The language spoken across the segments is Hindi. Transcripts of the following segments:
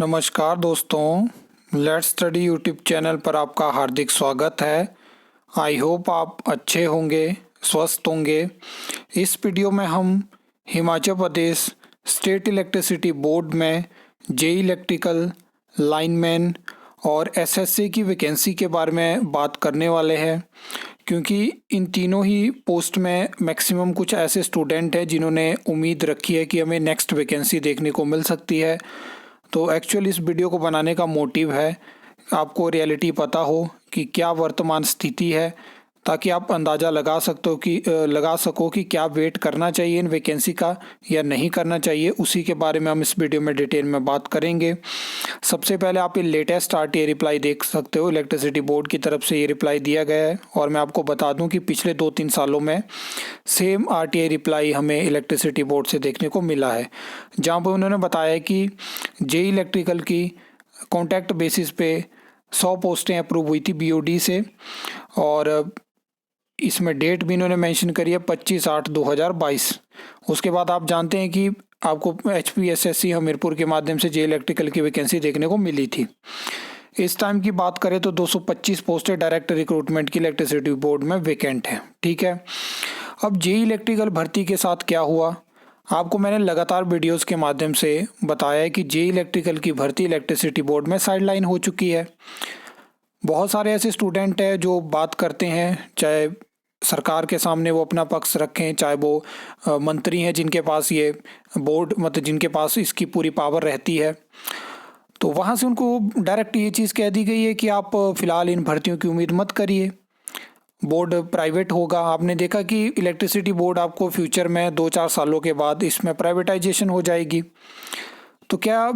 नमस्कार दोस्तों, लेट्स स्टडी यूट्यूब चैनल पर आपका हार्दिक स्वागत है। आई होप आप अच्छे होंगे, स्वस्थ होंगे। इस वीडियो में हम Himachal Pradesh state electricity board में जेई इलेक्ट्रिकल, लाइनमैन और एसएससी की वैकेंसी के बारे में बात करने वाले हैं, क्योंकि इन तीनों ही पोस्ट में मैक्सिमम कुछ ऐसे स्टूडेंट हैं जिन्होंने उम्मीद रखी है कि हमें नेक्स्ट वैकेंसी देखने को मिल सकती है। तो एक्चुअल इस वीडियो को बनाने का मोटिव है आपको रियलिटी पता हो कि क्या वर्तमान स्थिति है, ताकि आप अंदाज़ा लगा सको कि क्या वेट करना चाहिए इन वैकेंसी का या नहीं करना चाहिए। उसी के बारे में हम इस वीडियो में डिटेल में बात करेंगे। सबसे पहले आप ये लेटेस्ट आरटीआई रिप्लाई देख सकते हो। इलेक्ट्रिसिटी बोर्ड की तरफ से ये रिप्लाई दिया गया है और मैं आपको बता दूं कि पिछले 2-3 सालों में सेम आरटीआई रिप्लाई हमें इलेक्ट्रिसिटी बोर्ड से देखने को मिला है, जहाँ पर उन्होंने बताया कि जेई इलेक्ट्रिकल की कॉन्ट्रैक्ट बेसिस पे 100 पोस्टें अप्रूव हुई थी बीओडी से, और इसमें डेट भी इन्होंने मेंशन करी है 25/8/2022। उसके बाद आप जानते हैं कि आपको एचपीएसएससी हमीरपुर के माध्यम से जे इलेक्ट्रिकल की वैकेंसी देखने को मिली थी। इस टाइम की बात करें तो 225 पोस्टें डायरेक्ट रिक्रूटमेंट की इलेक्ट्रिसिटी बोर्ड में वैकेंट हैं। ठीक है, अब जे इलेक्ट्रिकल भर्ती के साथ क्या हुआ, आपको मैंने लगातार वीडियोस के माध्यम से बताया है कि जे इलेक्ट्रिकल की भर्ती इलेक्ट्रिसिटी बोर्ड में साइडलाइन हो चुकी है। बहुत सारे ऐसे स्टूडेंट हैं जो बात करते हैं, चाहे सरकार के सामने वो अपना पक्ष रखें, चाहे वो मंत्री हैं जिनके पास ये बोर्ड जिनके पास इसकी पूरी पावर रहती है, तो वहाँ से उनको डायरेक्ट ये चीज़ कह दी गई है कि आप फ़िलहाल इन भर्तियों की उम्मीद मत करिए, बोर्ड प्राइवेट होगा। आपने देखा कि इलेक्ट्रिसिटी बोर्ड आपको फ्यूचर में 2-4 सालों के बाद इसमें प्राइवेटाइजेशन हो जाएगी। तो क्या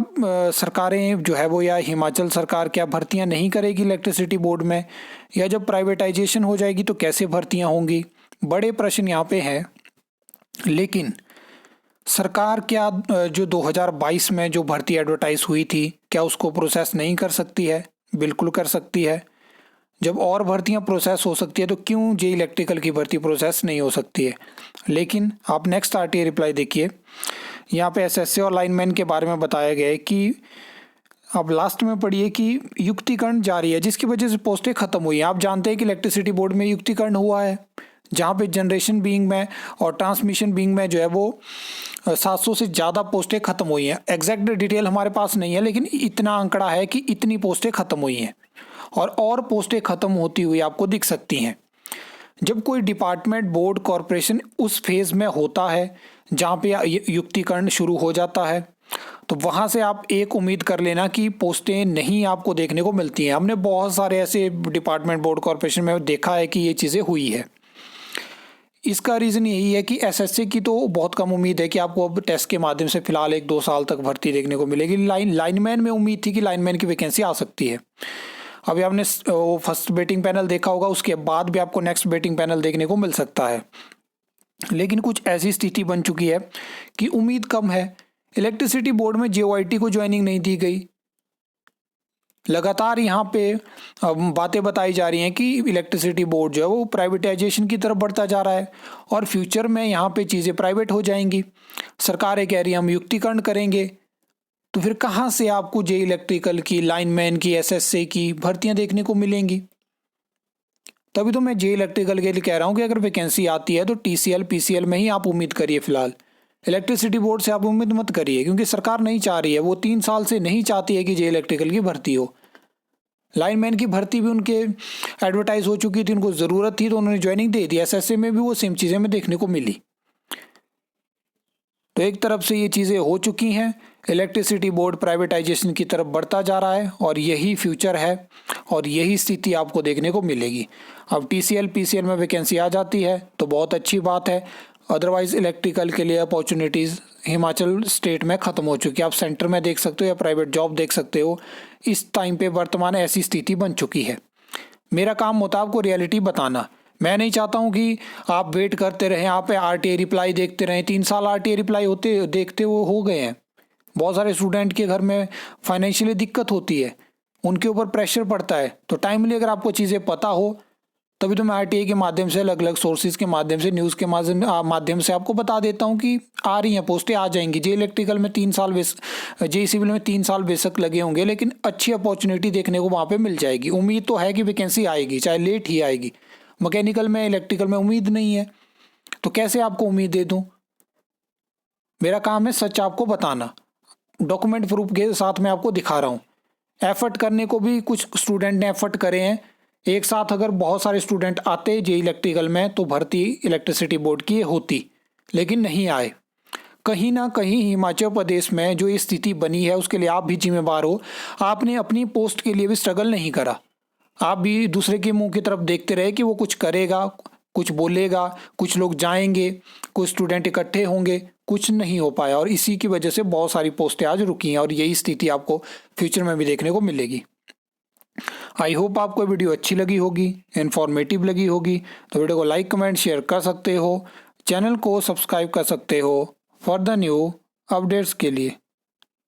सरकारें जो है वो, या हिमाचल सरकार क्या भर्तियां नहीं करेगी इलेक्ट्रिसिटी बोर्ड में, या जब प्राइवेटाइजेशन हो जाएगी तो कैसे भर्तियां होंगी? बड़े प्रश्न यहाँ पे हैं। लेकिन सरकार क्या जो 2022 में जो भर्ती एडवर्टाइज हुई थी, क्या उसको प्रोसेस नहीं कर सकती है? बिल्कुल कर सकती है। जब और भर्तियां प्रोसेस हो सकती है तो क्यों जे इलेक्ट्रिकल की भर्ती प्रोसेस नहीं हो सकती है? लेकिन आप नेक्स्ट आरटीआई रिप्लाई देखिए, यहाँ पे एसएससी और लाइनमैन के बारे में बताया गया है कि अब लास्ट में पढ़िए कि युक्तिकरण जारी है, जिसकी वजह से पोस्टें खत्म हुई हैं। आप जानते हैं कि इलेक्ट्रिसिटी बोर्ड में युक्तिकरण हुआ है, जहाँ पे जनरेशन बीइंग में और ट्रांसमिशन बीइंग में जो है वो 700 से ज़्यादा पोस्टें खत्म हुई हैं। एग्जैक्ट डिटेल हमारे पास नहीं है, लेकिन इतना आंकड़ा है कि इतनी पोस्टें खत्म हुई हैं और पोस्टें खत्म होती हुई आपको दिख सकती हैं। जब कोई डिपार्टमेंट, बोर्ड, कॉरपोरेशन उस फेज में होता है जहाँ पे युक्तिकरण शुरू हो जाता है, तो वहाँ से आप एक उम्मीद कर लेना कि पोस्टें नहीं आपको देखने को मिलती हैं। हमने बहुत सारे ऐसे डिपार्टमेंट, बोर्ड, कॉरपोरेशन में देखा है कि ये चीज़ें हुई है। इसका रीज़न यही है कि एसएससी की तो बहुत कम उम्मीद है कि आपको अब टेस्ट के माध्यम से फिलहाल 1-2 साल तक भर्ती देखने को मिलेगी। लाइनमैन में उम्मीद थी कि लाइनमैन की वैकेंसी आ सकती है। अभी आपने वो फर्स्ट बेटिंग पैनल देखा होगा, उसके बाद भी आपको नेक्स्ट बेटिंग पैनल देखने को मिल सकता है। लेकिन कुछ ऐसी स्थिति बन चुकी है कि उम्मीद कम है। इलेक्ट्रिसिटी बोर्ड में जेओआईटी को ज्वाइनिंग नहीं दी गई। लगातार यहाँ पे बातें बताई जा रही हैं कि इलेक्ट्रिसिटी बोर्ड जो है वो प्राइवेटाइजेशन की तरफ बढ़ता जा रहा है और फ्यूचर में यहाँ पे चीज़ें प्राइवेट हो जाएंगी। सरकारें कह रही हैं हम युक्तिकरण करेंगे, तो फिर कहाँ से आपको जे इलेक्ट्रिकल की, लाइनमैन की, एसएससी की भर्तियां देखने को मिलेंगी? तभी तो मैं जे इलेक्ट्रिकल के लिए कह रहा हूँ कि अगर वैकेंसी आती है तो टीसीएल, पीसीएल में ही आप उम्मीद करिए। फिलहाल इलेक्ट्रिसिटी बोर्ड से आप उम्मीद मत करिए, क्योंकि सरकार नहीं चाह रही है, वो 3 साल से नहीं चाहती है कि जे इलेक्ट्रिकल की भर्ती हो। लाइनमैन की भर्ती भी उनके एडवर्टाइज हो चुकी थी, उनको ज़रूरत थी तो उन्होंने ज्वाइनिंग दे दी। एसएससी में भी वो सेम चीज़ें में देखने को मिली। तो एक तरफ से ये चीज़ें हो चुकी हैं, इलेक्ट्रिसिटी बोर्ड प्राइवेटाइजेशन की तरफ बढ़ता जा रहा है और यही फ्यूचर है और यही स्थिति आपको देखने को मिलेगी। अब टीसीएल, पीसीएल में वैकेंसी आ जाती है तो बहुत अच्छी बात है, अदरवाइज़ इलेक्ट्रिकल के लिए अपॉर्चुनिटीज़ हिमाचल स्टेट में ख़त्म हो चुकी है। आप सेंटर में देख सकते हो या प्राइवेट जॉब देख सकते हो। इस टाइम पे वर्तमान ऐसी स्थिति बन चुकी है। मेरा काम होता है आपको रियलिटी बताना। मैं नहीं चाहता हूँ कि आप वेट करते रहें, आप आरटीआई रिप्लाई देखते रहें। 3 साल आरटीआई रिप्लाई होते देखते वो हो गए हैं। बहुत सारे स्टूडेंट के घर में फाइनेंशियली दिक्कत होती है, उनके ऊपर प्रेशर पड़ता है। तो टाइमली अगर आपको चीज़ें पता हो तभी तो मैं आरटीआई के माध्यम से, अलग अलग सोर्सेज के माध्यम से, न्यूज़ के माध्यम से आपको बता देता हूँ कि आ रही हैं पोस्टें, आ जाएंगी। जे इलेक्ट्रिकल में 3 साल जे सिविल में 3 साल बेशक लगे होंगे, लेकिन अच्छी अपॉर्चुनिटी देखने को वहाँ पे मिल जाएगी। उम्मीद तो है कि वैकेंसी आएगी, चाहे लेट ही आएगी। मैकेनिकल में, इलेक्ट्रिकल में उम्मीद नहीं है, तो कैसे आपको उम्मीद दे दूँ? मेरा काम है सच आपको बताना, डॉक्यूमेंट प्रूफ के साथ मैं आपको दिखा रहा हूँ। एफर्ट करने को भी कुछ स्टूडेंट ने एफर्ट करे हैं। एक साथ अगर बहुत सारे स्टूडेंट आते जे इलेक्ट्रिकल में तो भर्ती इलेक्ट्रिसिटी बोर्ड की होती, लेकिन नहीं आए। कहीं ना कहीं हिमाचल प्रदेश में जो ये स्थिति बनी है उसके लिए आप भी जिम्मेवार हो। आपने अपनी पोस्ट के लिए भी स्ट्रगल नहीं करा, आप भी दूसरे के मुंह की तरफ देखते रहे कि वो कुछ करेगा, कुछ बोलेगा, कुछ लोग जाएंगे, कुछ स्टूडेंट इकट्ठे होंगे, कुछ नहीं हो पाया। और इसी की वजह से बहुत सारी पोस्टें आज रुकी हैं और यही स्थिति आपको फ्यूचर में भी देखने को मिलेगी। आई होप आपको वीडियो अच्छी लगी होगी, इन्फॉर्मेटिव लगी होगी। तो वीडियो को लाइक, कमेंट, शेयर कर सकते हो। चैनल को सब्सक्राइब कर सकते हो फॉर द न्यू अपडेट्स के लिए।